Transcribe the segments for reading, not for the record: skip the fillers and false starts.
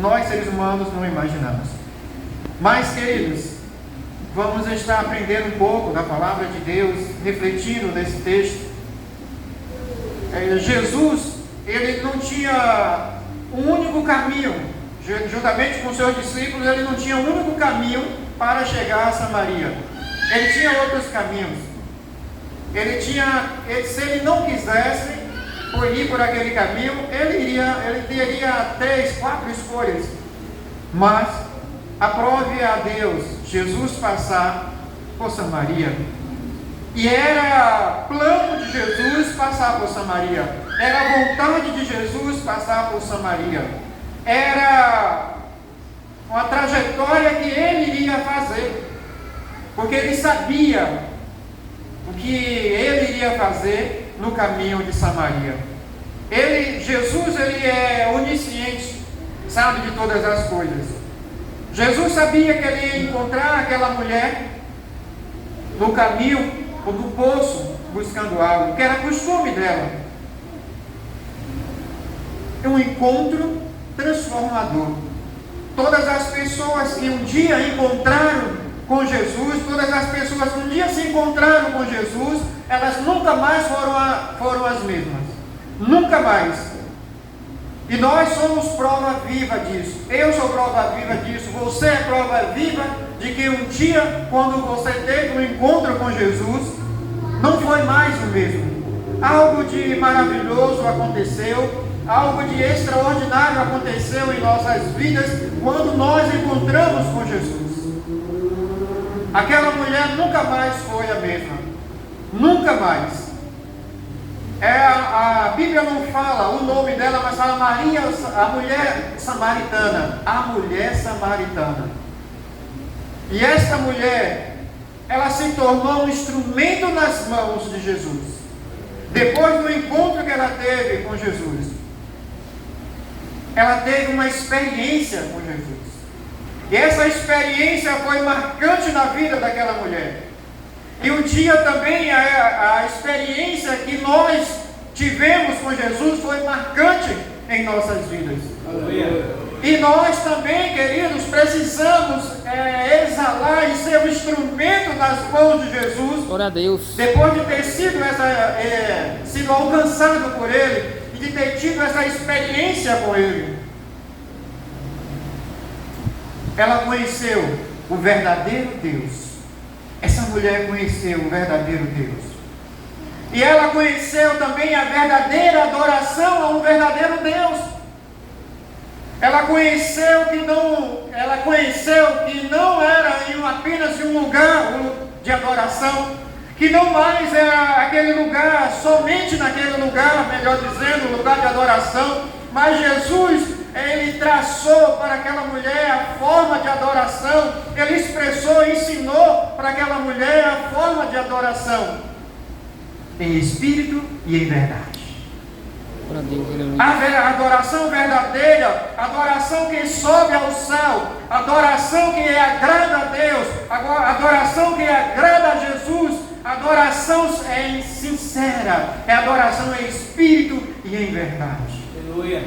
nós seres humanos não imaginamos. Mas, queridos, vamos estar aprendendo um pouco da palavra de Deus, refletindo nesse texto. Jesus, ele não tinha um único caminho, juntamente com os seus discípulos, ele não tinha um único caminho para chegar a Samaria. Ele tinha outros caminhos. Se ele não quisesse ir por aquele caminho, ele teria 3, 4 escolhas. Mas aprove a Deus Jesus passar por Samaria. E era plano de Jesus passar por Samaria. Era vontade de Jesus passar por Samaria. Era uma trajetória que ele iria fazer. Porque ele sabia o que ele iria fazer no caminho de Samaria. Jesus é onisciente, sabe de todas as coisas. Jesus sabia que ele ia encontrar aquela mulher no caminho do poço, buscando água, que era costume dela. É um encontro transformador. Todas as pessoas que um dia encontraram com Jesus, todas as pessoas que um dia se encontraram com Jesus, elas nunca mais foram as mesmas. Nunca mais. E nós somos prova viva disso. Eu sou prova viva disso. Você é prova viva de que um dia, quando você teve um encontro com Jesus, não foi mais o mesmo. Algo de maravilhoso aconteceu, algo de extraordinário aconteceu em nossas vidas quando nós encontramos com Jesus. Aquela mulher nunca mais foi a mesma. Nunca mais. A Bíblia não fala o nome dela, mas fala Maria, a mulher samaritana. A mulher samaritana. E esta mulher, ela se tornou um instrumento nas mãos de Jesus. Depois do encontro que ela teve com Jesus, ela teve uma experiência com Jesus. E essa experiência foi marcante na vida daquela mulher. E um dia também a experiência que nós tivemos com Jesus foi marcante em nossas vidas. E nós também, queridos, precisamos exalar e ser um instrumento nas mãos de Jesus. Glória a Deus. Depois de ter sido alcançado por Ele e de ter tido essa experiência com Ele. Ela conheceu o verdadeiro Deus. Essa mulher conheceu o verdadeiro Deus. E ela conheceu também a verdadeira adoração ao verdadeiro Deus. Ela conheceu que não era apenas um lugar de adoração, que não mais era aquele lugar, somente naquele lugar, melhor dizendo, lugar de adoração, mas Jesus, Ele traçou para aquela mulher a forma de adoração, Ele expressou, ensinou para aquela mulher a forma de adoração, em espírito e em verdade. A adoração verdadeira, adoração que sobe ao céu, adoração que agrada a Deus, adoração que agrada a Jesus, adoração sincera, é adoração em espírito e em verdade. Aleluia.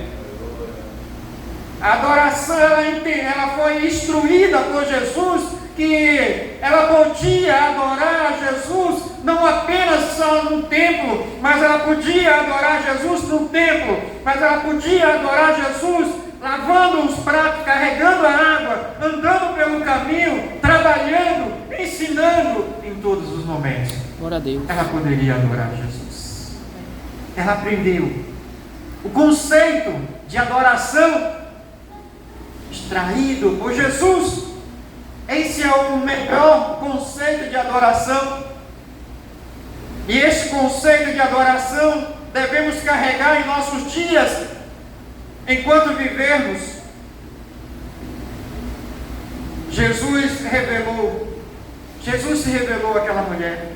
A adoração, ela foi instruída por Jesus, que ela podia adorar a Jesus não apenas só no templo, mas ela podia adorar Jesus no templo, mas ela podia adorar Jesus lavando os pratos, carregando a água, andando pelo caminho, trabalhando, ensinando em todos os momentos. Glória a Deus. Ela poderia adorar Jesus. Ela aprendeu o conceito de adoração extraído por Jesus. Esse é o melhor conceito de adoração. E esse conceito de adoração devemos carregar em nossos dias, enquanto vivermos. Jesus se revelou àquela mulher.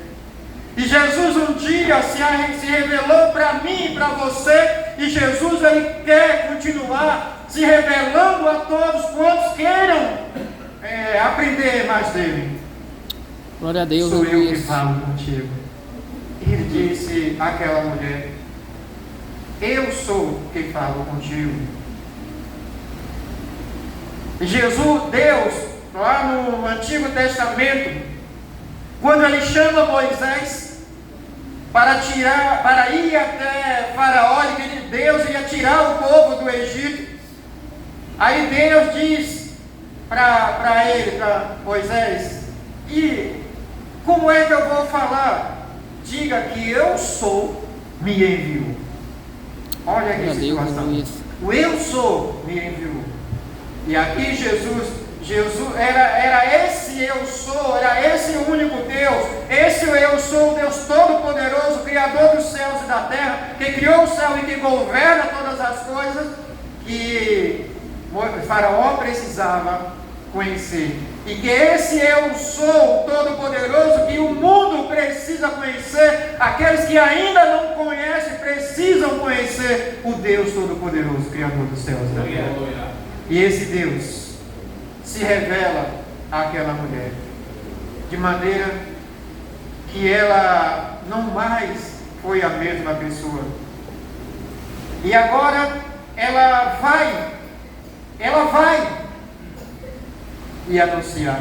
E Jesus um dia se revelou para mim e para você. E Jesus, Ele quer continuar se revelando a todos quantos queiram aprender mais dele. Glória a Deus. Sou eu que falo contigo. Ele disse àquela mulher: eu sou quem falo contigo. Jesus, Deus, lá no Antigo Testamento, quando ele chama Moisés para ir até Faraó, e Deus ia tirar o povo do Egito, aí Deus diz para Moisés: e como é que eu vou falar? Diga que eu sou, me enviou. Olha que situação. O eu sou me enviou. E aqui Jesus era esse eu sou, era esse único Deus, esse eu sou, o Deus Todo-Poderoso, Criador dos céus e da terra, que criou o céu e que governa todas as coisas, que Faraó precisava conhecer. E que esse eu sou, o Todo-Poderoso, que o mundo precisa conhecer, aqueles que ainda não conhecem, precisam conhecer o Deus Todo-Poderoso, Criador dos céus e da terra. E esse Deus se revela àquela mulher, de maneira que ela não mais foi a mesma pessoa. E agora ela vai e anuncia.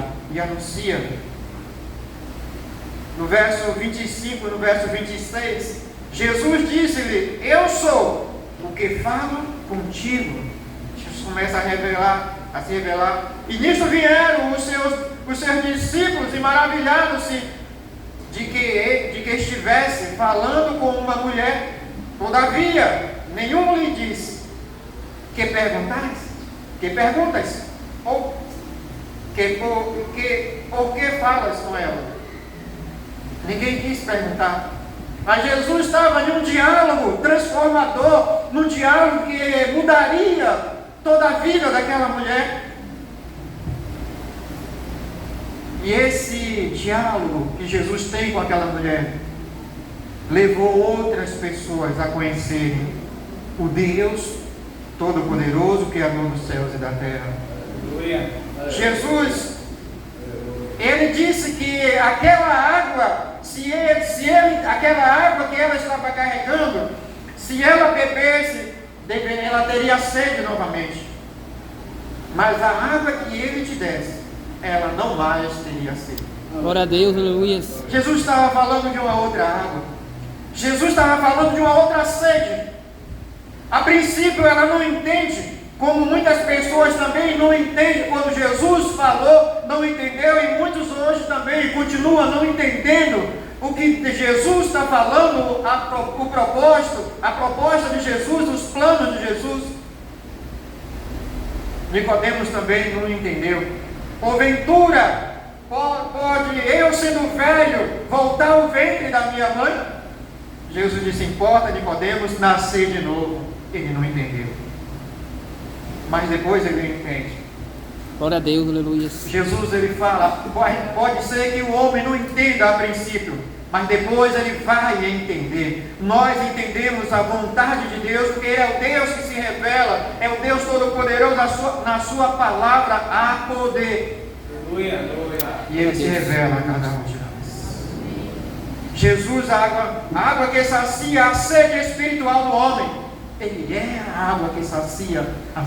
No verso 25, no verso 26, Jesus disse-lhe: eu sou o que falo contigo. Jesus começa a se revelar. E nisso vieram os seus discípulos e maravilharam-se de que estivesse falando com uma mulher. Todavia, nenhum lhe disse: que perguntais? Que perguntas? Ou por que falas com ela? Ninguém quis perguntar. Mas Jesus estava em um diálogo transformador, num diálogo que mudaria toda a vida daquela mulher. E esse diálogo que Jesus tem com aquela mulher levou outras pessoas a conhecerem o Deus Todo-Poderoso, Criador dos céus e da terra. Jesus, ele disse que aquela água, aquela água que ela estava carregando, se ela bebesse, ela teria sede novamente. Mas a água que ele te desse, ela não mais teria sede. Glória a Deus, aleluia. Jesus estava falando de uma outra água. Jesus estava falando de uma outra sede. A princípio ela não entende, como muitas pessoas também não entendem. Quando Jesus falou, não entendeu, e muitos hoje também continuam não entendendo o que Jesus está falando, a proposta de Jesus, os planos de Jesus. Nicodemos também não entendeu. Porventura, pode eu, sendo velho, voltar ao ventre da minha mãe? Jesus disse: importa, Nicodemos, nascer de novo. Ele não entendeu. Mas depois ele entende. Glória a Deus, aleluia. Jesus, ele fala, pode ser que o homem não entenda a princípio, mas depois ele vai entender. Nós entendemos a vontade de Deus, porque é o Deus que se revela, é o Deus Todo-Poderoso, na sua palavra há poder. Aleluia. E ele se revela a cada um de nós. Jesus, a água que sacia a sede espiritual do homem. Ele é a água que sacia a